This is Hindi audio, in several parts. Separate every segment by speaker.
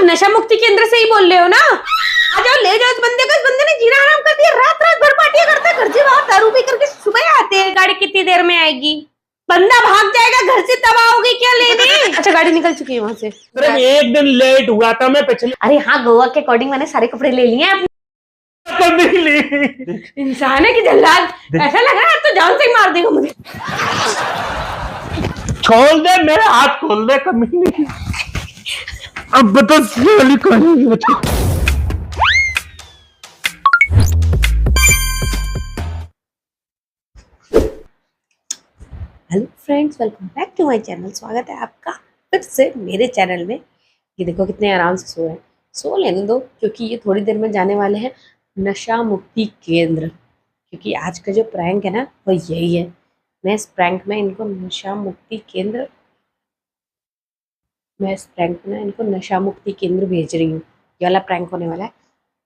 Speaker 1: नशा मुक्ति केंद्र से ही बोल रहे हो ना? आ जाओ, ले जाओ इस बंदे को। इस बंदे ने जीना हराम कर दिया। रात रात भर पार्टियां करता है, घर से बाहर दारू पी करके सुबह आते हैं। गाड़ी कितनी देर में आएगी? बंदा भाग जाएगा घर से, तब आओगे क्या लेने? अच्छा, गाड़ी निकल चुकी है वहां से।
Speaker 2: सिर्फ एक दिन लेट हुआ था मैं पिछले।
Speaker 1: अरे हाँ, गोवा के अकॉर्डिंग मैंने सारे कपड़े ले लिए हैं। इंसान है कि जल्लाद? ऐसा लग रहा है तो जान से ही मार देगा मुझे।
Speaker 2: छोड़ दे, मेरे हाथ खोल दे कमीने। अब बता साली कहानी बता।
Speaker 1: Hello friends, welcome back to my channel. स्वागत है आपका फिर से मेरे चैनल में। ये देखो कितने आराम से सो रहे हैं। सो लेने दो, क्योंकि ये थोड़ी देर में जाने वाले हैं नशा मुक्ति केंद्र। क्योंकि आज का जो प्रैंक है ना, वो यही है। मैं इस प्रैंक में इनको नशा मुक्ति केंद्र भेज रही हूँ। ये वाला प्रैंक होने वाला है।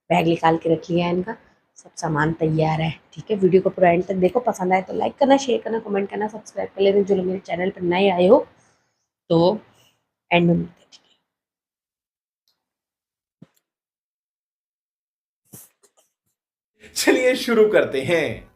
Speaker 1: बैग निकाल के रख लिया है इनका, सब सामान तैयार है। ठीक है, वीडियो को पूरा एंड तक देखो। पसंद आए तो लाइक करना, शेयर करना, कमेंट करना, सब्सक्राइब कर लेना। जो लोग मेरे चैनल पर नए आए हो तो एंड में मिलते हैं।
Speaker 3: चलिए शुरू करते हैं।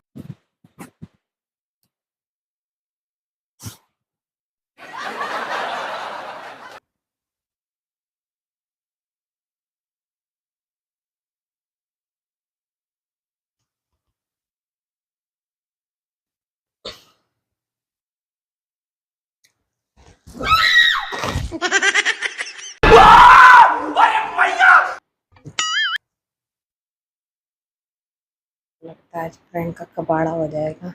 Speaker 1: लगता है आज प्रैंक का कबाड़ा हो जाएगा।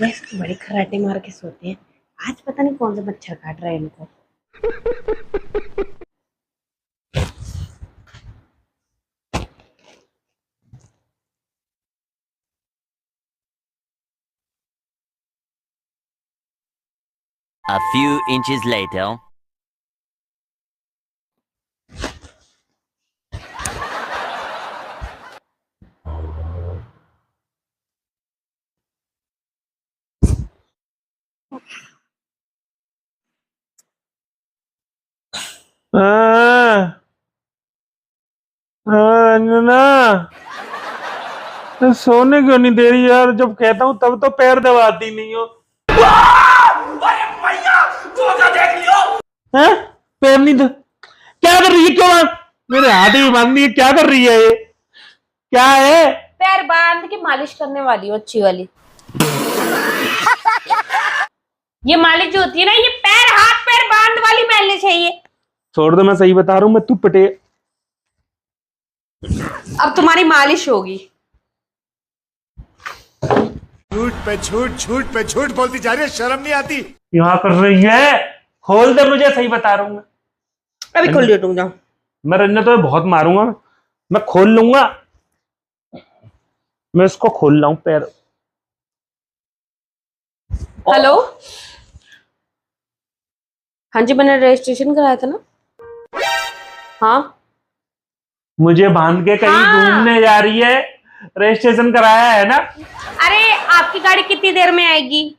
Speaker 1: वैसे तो बड़े खराटे मार के सोते हैं। आज पता नहीं कौन सा मच्छर काट रहा है इनको।
Speaker 4: A few inches later.
Speaker 2: Anjana, तो सोने क्यों नहीं दे रही यार? जब कहता हूँ तब तो पैर दबाती नहीं हो।
Speaker 3: देख लियो।
Speaker 2: हैं? पैर नहीं दो, क्या कर रही है? क्यों मेरे हाथ ही बांध दिए? क्या कर रही है ये? क्या है?
Speaker 1: पैर बांध के मालिश करने वाली हो, अच्छी वाली। ये मालिश जो होती है ना, ये पैर हाथ पैर बांध वाली मालिश है ये।
Speaker 2: छोड़ दो, मैं सही बता रहा हूँ। मैं तू पटे।
Speaker 1: अब तुम्हारी मालिश होगी।
Speaker 3: झूठ पे झूठ बोलती जा रही है, शर्म नहीं आती?
Speaker 2: यहाँ कर रही है। खोल दे मुझे, सही बता रहा हूँ मैं।
Speaker 1: अभी खोल दियो, जाओ।
Speaker 2: मैं रन्ने तो बहुत मारूंगा। मैं खोल लूंगा। मैं इसको खोल रहा हूँ पैर।
Speaker 1: हेलो, हाँ जी, मैंने रजिस्ट्रेशन कराया था ना। हाँ,
Speaker 2: मुझे बांध के कहीं
Speaker 1: हाँ।
Speaker 2: घूमने जा रही है। रजिस्ट्रेशन कराया है ना?
Speaker 1: अरे आपकी गाड़ी कितनी देर में आएगी?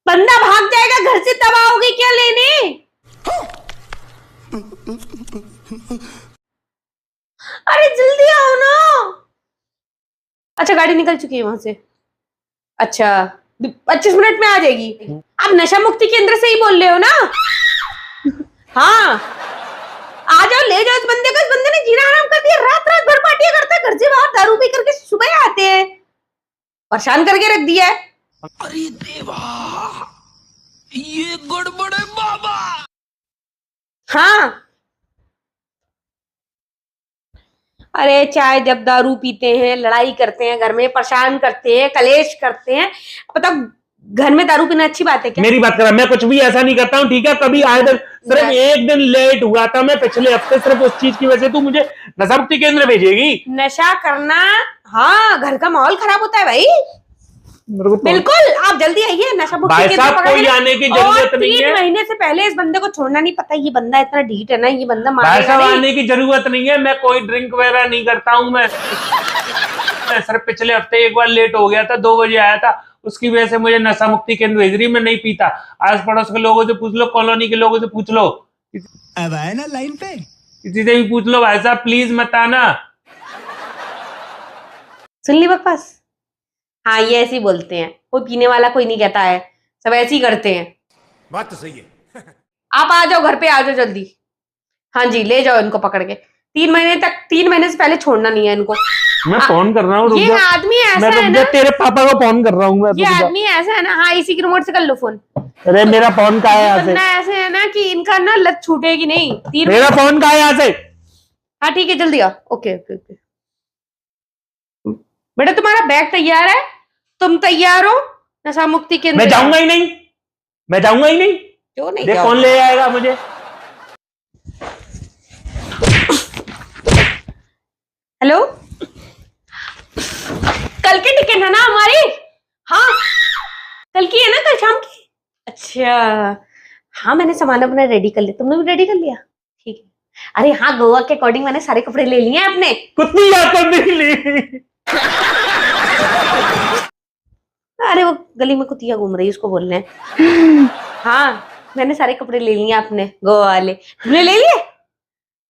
Speaker 1: बंदा भाग जाएगा घर से, तब आओगे क्या लेने? अरे जल्दी आओ ना। अच्छा, गाड़ी निकल चुकी है वहां से। अच्छा, 25 मिनट में आ जाएगी। आप नशा मुक्ति केंद्र से ही बोल रहे हो ना? हाँ, आ जाओ, ले जाओ इस बंदे को। इस बंदे ने जीना हराम कर दिया। रात रात भर पार्टियां करता है, घर से बाहर दारू पी करके सुबह आते हैं। परेशान करके रख दिया है।
Speaker 4: अरे देवा, ये गड़बड़ है बाबा।
Speaker 1: हाँ, अरे चाहे जब दारू पीते हैं, लड़ाई करते हैं, घर में परेशान करते हैं, कलेश करते हैं। पता घर में दारू पीना अच्छी बात है क्या?
Speaker 2: मेरी बात कर, मैं कुछ भी ऐसा नहीं करता हूँ। ठीक है, कभी आए दिन सिर्फ एक दिन लेट हुआ था मैं पिछले हफ्ते। सिर्फ उस चीज की वजह से तू मुझे नशा मुक्ति केंद्र भेजेगी?
Speaker 1: नशा करना, हाँ, घर का माहौल खराब होता है भाई।
Speaker 2: मेरे को तो-
Speaker 1: बिल्कुल, आप जल्दी आइए, नशा मुक्ति
Speaker 2: भाई
Speaker 1: केंद्र
Speaker 2: साहब,
Speaker 1: पकड़
Speaker 2: कोई
Speaker 1: के-
Speaker 2: आने की
Speaker 1: और
Speaker 2: जरूरत नहीं
Speaker 1: 3
Speaker 2: है।
Speaker 1: महीने से पहले इस बंदे को छोड़ना नहीं, पता ये बंदा इतना ढीठ है ना, ये बंदा
Speaker 2: भाई
Speaker 1: मारेगा
Speaker 2: साहब,
Speaker 1: नहीं।
Speaker 2: आने की जरूरत नहीं है, मैं कोई ड्रिंक वगैरह नहीं करता हूँ मैं सिर्फ पिछले हफ्ते एक बार लेट हो गया था, 2 बजे आया था, उसकी वजह से मुझे नशा मुक्ति केंद्र भेज रही, मैं नहीं पीता। आस पड़ोस के लोगों से पूछ लो, कॉलोनी के लोगों से पूछ लो,
Speaker 5: अब आए ना लाइन पे।
Speaker 2: किसी से भी पूछ लो, भाई साहब प्लीज मत आना।
Speaker 1: सुन ली बकवास। हाँ, ये ऐसे ही बोलते हैं, कोई पीने वाला कोई नहीं कहता है, सब ऐसे ही करते हैं।
Speaker 3: बात तो सही है।
Speaker 1: आप आ जाओ, घर पे आ जाओ जल्दी। हाँ जी, ले जाओ इनको पकड़ के। 3 महीने से पहले छोड़ना नहीं है इनको।
Speaker 2: मैं फोन कर रहा हूँ, रुक
Speaker 1: ये
Speaker 2: जा।
Speaker 1: आदमी ऐसा
Speaker 2: मैं
Speaker 1: है
Speaker 2: रुक
Speaker 1: ना,
Speaker 2: जा, तेरे पापा को फोन कर रहा हूँ मैं,
Speaker 1: ये
Speaker 2: रुक जा।
Speaker 1: आदमी ऐसा है ना। हाँ, इसी की रिमोट से कर लो फोन।
Speaker 2: अरे मेरा फोन कहाँ है यहाँ से?
Speaker 1: बंदा ऐसे है ना कि इनका ना लत छूटेगी नहीं। 3
Speaker 2: मेरा फोन कहाँ है यहाँ से?
Speaker 1: हाँ ठीक है, जल्दी आओ। Okay okay okay. बेटा तुम्हारा बैग तैयार है, तुम तैयार हो? नशा मुक्ति केंद्र
Speaker 2: मैं जाऊंगा ही नहीं, मैं जाऊंगा ही नहीं।
Speaker 1: क्यों नहीं
Speaker 2: देख
Speaker 1: जाओगे?
Speaker 2: कौन ले आएगा मुझे।
Speaker 1: हेलो, कल की टिकट है ना हमारी? हाँ, कल की है ना, कल शाम की। अच्छा हाँ, मैंने सामान अपना रेडी कर लिया, तुमने भी रेडी कर लिया? ठीक है। अरे हाँ, गोवा के अकॉर्डिंग मैंने सारे कपड़े ले लिए हैं अपने।
Speaker 2: कुत्ती आकर नहीं ली।
Speaker 1: अरे वो गली में कुतिया घूम रही है, उसको बोल रहे हैं। हाँ, मैंने सारे कपड़े ले लिए अपने गोवा वाले। तुमने ले लिए?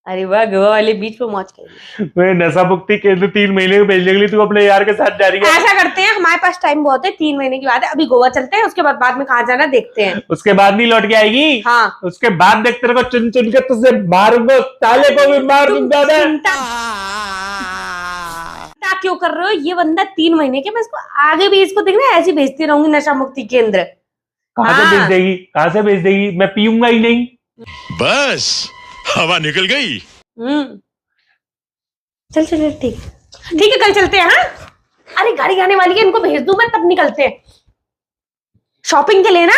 Speaker 1: अरे वाह, गोवा वाले बीच पे मौज करेंगे।
Speaker 2: मैं नशा मुक्ति केंद्र 3 महीने को भेजने के लिए तू अपने यार के साथ जा रही है।
Speaker 1: ऐसा करते हैं, हमारे पास टाइम बहुत है, 3 महीने की बात है। अभी गोवा चलते हैं, उसके बाद में कहाँ जाना देखते हैं।
Speaker 2: उसके बाद नहीं लौट के आएगी।
Speaker 1: हाँ,
Speaker 2: उसके बाद देख तेरे को चुन चुन के तुझसे मारूंगा, ताले को भी मार दूंगा मैं।
Speaker 1: चिंता क्यों कर रहे हो? ये बंदा 3 महीने के, मैं इसको आगे भी इसको देख रहा है, ऐसे भेजती रहूंगी नशा मुक्ति केंद्र।
Speaker 2: कहाँ से
Speaker 1: हाँ।
Speaker 2: भेज देगी? कहाँ से भेज देगी? मैं पीऊंगा ही नहीं।
Speaker 6: बस हवा निकल गई।
Speaker 1: चल चल चल, ठीक ठीक है, कल चलते हैं। हाँ, अरे गाड़ी आने वाली है, इनको भेज दूं मैं, तब निकलते हैं शॉपिंग के लिए ना।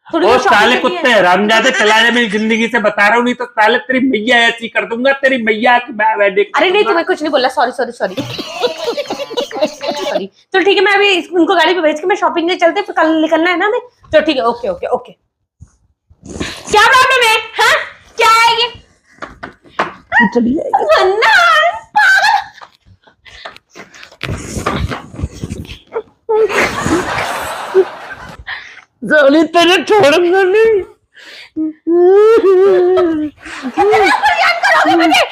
Speaker 1: थोड़ी
Speaker 2: ओ
Speaker 1: बहुत shopping
Speaker 2: साले
Speaker 1: करनी है।
Speaker 2: कुत्ते रामजादे, चलाने मेरी जिंदगी से बता रहा हूँ, नहीं तो साले तेरी मैया ऐसी कर दूंगा, तेरी मैया की मैं देख।
Speaker 1: अरे नहीं, तुम्हें कुछ नहीं बोला, सॉरी सॉरी सॉरी सॉरी। चलो ठीक है, मैं अभी उनको गाड़ी पे भेज के मैं शॉपिंग के चलते, फिर कल निकलना है ना हमें। तो ठीक है, ओके ओके ओके। क्या प्रॉब्लम है? हाँ, क्या है ये?
Speaker 2: चली जाएगी।
Speaker 1: वन्ना, पागल।
Speaker 2: साली तेरे छोड़ूंगा नहीं।
Speaker 1: याद करोगे मुझे?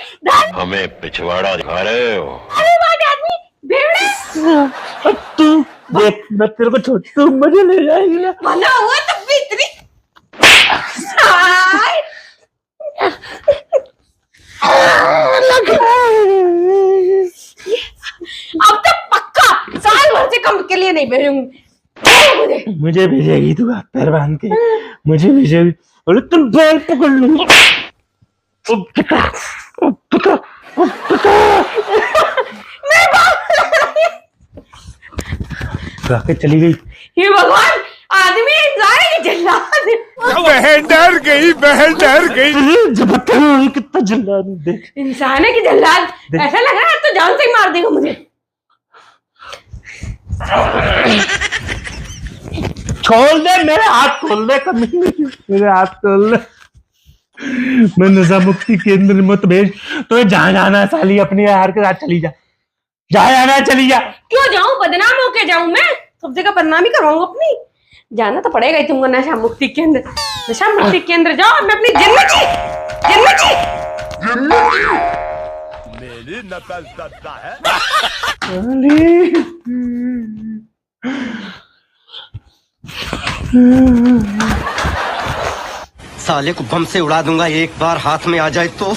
Speaker 6: हमें पिछवाड़ा दिखा रहे हो।
Speaker 1: अरे बात आदमी भेड़े
Speaker 2: तू देख, मैं तेरे को छोड़, मुझे ले जाएगी ना।
Speaker 1: मना हुआ तब भी इतनी। हाय। अब तो पक्का साल भर से कम के लिए नहीं भेजूंगी
Speaker 2: मुझे भेजेगी तू हाथ पैर बांध के, मुझे भेजेगी। अरे तुम बैल पकड़ लूंगा। के चली गई।
Speaker 1: हे भगवान, आदमी इंसान है कि जल्लाद?
Speaker 3: बहन डर गई, बहन डर गई।
Speaker 2: कितना जल्लाद देख।
Speaker 1: इंसान है कि जल्लाद? ऐसा लग रहा है तो जान से ही मार देगा मुझे।
Speaker 2: छोड़ दे, मेरे हाथ खोल दे, कभी नहीं, मेरे हाथ खोल दे। मैं नशा मुक्ति केंद्र मत भेज, तो जहाँ जाना है साली अपने यार के साथ चली जा, जहाँ जाना है चली जा।
Speaker 1: क्यों जाऊं? बदनाम होके जाऊं मैं? सब जगह बदनामी करवाऊंगा अपनी। जाना तो पड़ेगा ही तुमको नशा मुक्ति केंद्र। नशा मुक्ति केंद्र जाओ, मैं अपनी जन्नत
Speaker 3: मेरी नकल करता है।
Speaker 5: साले को बम से उड़ा दूंगा एक बार हाथ में आ जाए तो।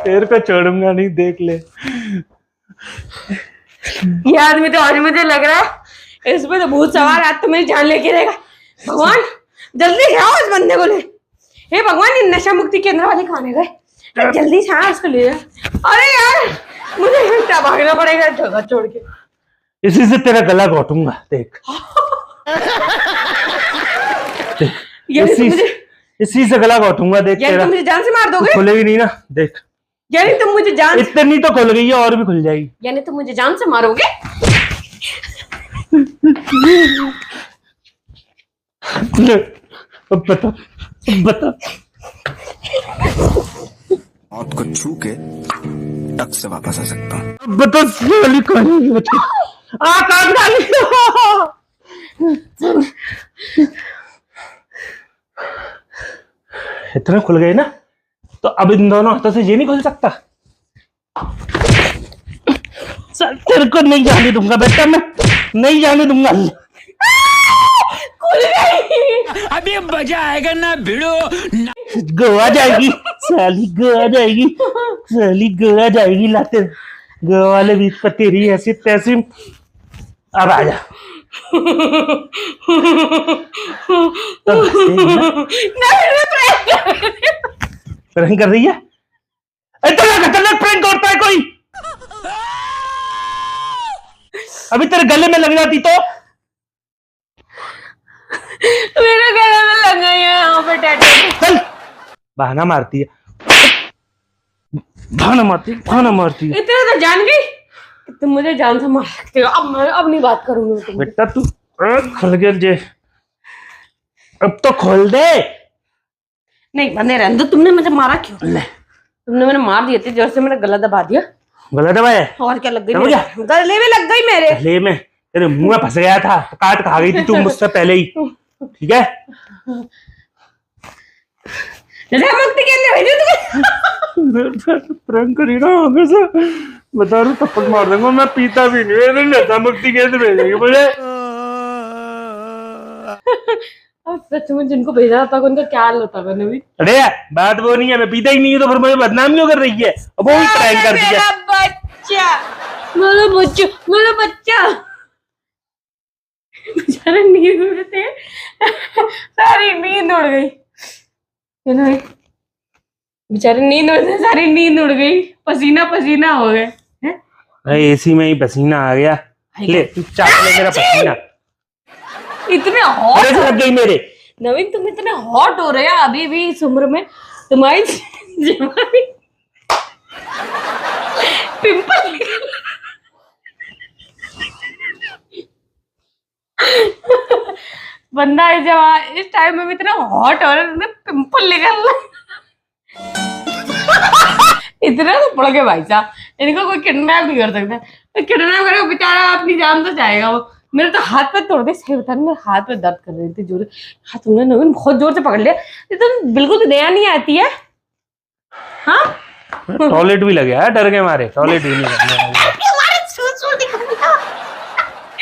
Speaker 2: तेरे को छोड़ूंगा नहीं, देख ले।
Speaker 1: ये आदमी तो आज मुझे लग रहा है इसमें तो भूत सवार, आज तो मेरी जान लेके रहेगा। भगवान जल्दी से आओ इस बंदे को ले। हे भगवान, ये नशा मुक्ति केंद्र वाले खाने गए, जल्दी से आओ इसको ले। अरे यार, मुझे घंटा भागना पड़ेगा जगह छोड़ के।
Speaker 2: इसी से तेरा गला घोटूंगा, देख। इसी से गला घोटूंगा, देख।
Speaker 1: यानी
Speaker 2: तेरा
Speaker 1: तुम मुझे जान से मार दोगे?
Speaker 2: खुलेगी नहीं ना, देख।
Speaker 1: यानी तुम मुझे जान
Speaker 2: इतनी तो खुल गई है, और भी खुल जाएगी।
Speaker 1: यानी तुम मुझे जान से मारोगे?
Speaker 2: बता बता।
Speaker 7: मौत को छू के टक से वापस आ सकता हूँ।
Speaker 2: बता साली कहीं बता। काट डाली। इतने खुल गए ना, तो अब इन दोनों हाथों से ये नहीं खुल सकता। चल तेरे को नहीं जाने दूंगा बेटा, मैं नहीं जाने दूंगा।
Speaker 1: खुल गई।
Speaker 4: अभी मजा आएगा ना भिड़ो।
Speaker 2: गोवा जाएगी साली, गोवा जाएगी साली, गोवा जाएगी। लाते गोवा वाले बीच पर तेरी ऐसी तैसी। अब आ जा। तो प्रैंक कर रही है। इतना खतरनाक प्रैंक करता है कोई? अभी तेरे गले में लग जाती तो?
Speaker 1: मेरे गले में लग गई है यहाँ पे टैटू।
Speaker 2: चल, बहाना मारती है, बहाना मारती है।
Speaker 1: इतना तो जान गई कि तुम मुझे जान से मार सकते हो। अब नहीं बात करूंगी तुम।
Speaker 2: बेटा तू खुल गया जे, अब तो खोल दे।
Speaker 1: नहीं बंदे रहने दो। तुमने मुझे मारा क्यों? तुमने मैंने मार दिए थे, जोर से मेरा गला दबा दिया।
Speaker 2: गला दबाया?
Speaker 1: और क्या लग गई?
Speaker 2: दबा
Speaker 1: गले में लग गई मेरे।
Speaker 2: गले में तेरे मुंह में फंस गया था, काट खा गई थी तू मुझसे पहले ही। ठीक है,
Speaker 1: मुक्ति केंद्र भेजो तुम्हें।
Speaker 2: प्रैंक करी ना आगे से, बता रहा थप्पड़ मार दूंगा। मैं पीता भी नहीं, नशा मुक्ति केंद्र भेजेंगे मुझे।
Speaker 1: सच में जिनको भेजा था उनका क्या हाल होता है नवीन?
Speaker 2: अरे बात वो नहीं है, मैं पीता ही नहीं हूँ, तो फिर मुझे बदनाम क्यों कर रही है? अब वो भी प्रैंक कर दिया।
Speaker 1: मेरा बच्चा बेचारे नींद उड़ थे, सारी नींद उड़ गई। बेचारे नींद उड़ गए, सारी नींद उड़ गई, पसीना पसीना हो गए।
Speaker 2: एसी में ही पसीना आ गया। ले तू चाट ले मेरा पसीना।
Speaker 1: इतने हॉट
Speaker 2: लग गई मेरे।
Speaker 1: नवीन, तुम इतने हॉट हो रहे हो अभी भी इस उम्र में। तुम्हारी पिंपल बंदा है जब इस टाइम में भी इतना हॉट हो रहा है, पिंपल निकल रहा। इतना तो पड़ गए भाई साहब, इनको कोई किडनैप नहीं कर सकता। तो किडनैप करेगा बेचारा, अपनी जान तो जाएगा वो। मेरे तो हाथ पे तोड़ दे। सही बता, मेरे हाथ पे दर्द कर रही थी जोर। हाँ तुमने नवीन बहुत जोर से पकड़ लिया। तुम बिल्कुल तो दया नहीं आती है। हाँ
Speaker 2: टॉयलेट भी लगे है, डर के मारे टॉयलेट भी नहीं करने।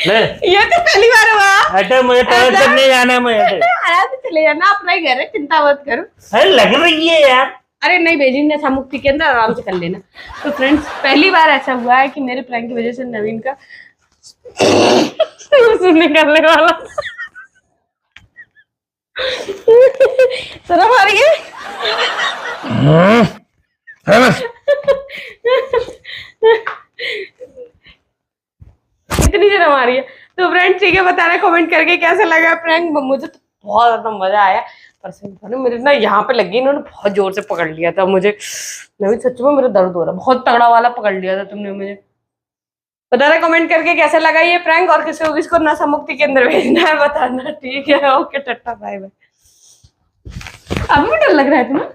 Speaker 1: ये तो पहली बार हुआ।
Speaker 2: अरे मुझे टॉयलेट करने जाना है, मुझे
Speaker 1: आराम से चले जाना, अपना ही घर है, चिंता मत करो।
Speaker 2: अरे लग रही है यार।
Speaker 1: अरे नहीं भेजी, नशा मुक्ति के अंदर आराम से कर लेना। तो फ्रेंड्स, पहली बार ऐसा हुआ है कि मेरे प्रैंक की वजह से नवीन का निकलने वाला। शर्म आ रही है? इतनी शर्म आ रही है। तो फ्रेंड्स ठीक है, बताना कमेंट करके कैसा लगा प्रैंक। मुझे तो बहुत ज्यादा मजा आया। पर मेरे ना यहाँ पे लगी, इन्होंने बहुत जोर से पकड़ लिया था मुझे। नवीन सच में मेरा दर्द हो रहा, बहुत तगड़ा वाला पकड़ लिया था तुमने मुझे। बताना कमेंट करके कैसा लगा ये प्रैंक, और किसको नशा मुक्ति के अंदर भेजना है बताना। ठीक है, ओके, टाटा बाय बाय। अब भी डर लग रहा है तुम्हें?